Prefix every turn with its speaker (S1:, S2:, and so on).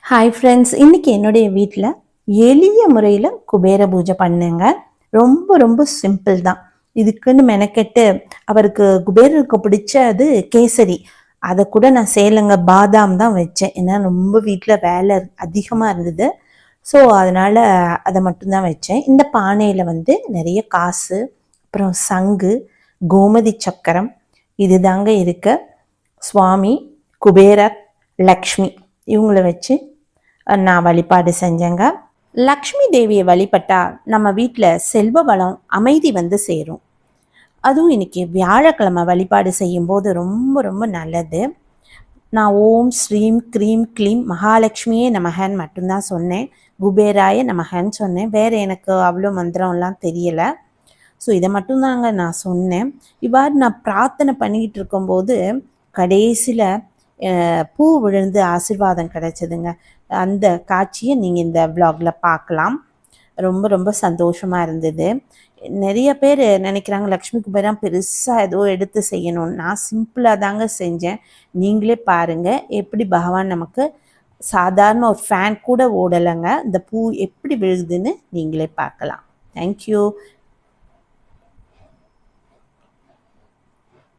S1: Hi friends, இன்னைக்கு என்னுடைய வீட்டில் எளிய முறையில் குபேர பூஜை பண்ணேங்க. ரொம்ப ரொம்ப சிம்பிள் தான். இதுக்குன்னு மெனக்கெட்டு அவருக்கு குபேரருக்கு பிடிச்சது கேசரி. அதை கூட நான் சேலங்க பாதாம் தான் வச்சேன். ஏன்னா ரொம்ப வீட்டில் வேலை அதிகமாக இருந்தது. ஸோ அதனால் அதை மட்டும்தான் வச்சேன். இந்த பானையில் நிறைய காசு, அப்புறம் சங்கு, கோமதி சக்கரம் இது தாங்க இருக்கு. சுவாமி, குபேரர், லக்ஷ்மி இவங்கள வச்சு நான் வழிபாடு செஞ்சேங்க. லக்ஷ்மி தேவியை வழிபட்டா நம்ம வீட்டில் செல்வ வளம், அமைதி சேரும். அதுவும் இன்னைக்கு வியாழக்கிழமை வழிபாடு செய்யும்போது ரொம்ப ரொம்ப நல்லது. நான் ஓம் ஸ்ரீம் க்ரீம் க்ளீம் மகாலட்சுமியே நமகன்னு மட்டும்தான் சொன்னேன். குபேராய நமகன்னு சொன்னேன். வேறு எனக்கு அவ்வளோ மந்திரம்லாம் தெரியலை. ஸோ இதை மட்டும்தாங்க நான் சொன்னேன். இவ்வாறு நான் பிரார்த்தனை பண்ணிக்கிட்டு இருக்கும்போது கடைசியில் பூ விழுந்து ஆசீர்வாதம் கிடைச்சதுங்க. அந்த காட்சியை நீங்கள் இந்த விலாகில் பார்க்கலாம். ரொம்ப ரொம்ப சந்தோஷமாக இருந்தது. நிறைய பேர் நினைக்கிறாங்க லக்ஷ்மி குபேரம் பெருசாக ஏதோ எடுத்து செய்யணும்னு. நான் சிம்பிளாக தாங்க செஞ்சேன். நீங்களே பாருங்கள் எப்படி பகவான் நமக்கு சாதாரண ஒரு ஃபேன் கூட ஓடலைங்க. இந்த பூ எப்படி விழுதுன்னு நீங்களே பார்க்கலாம். தேங்க்யூ.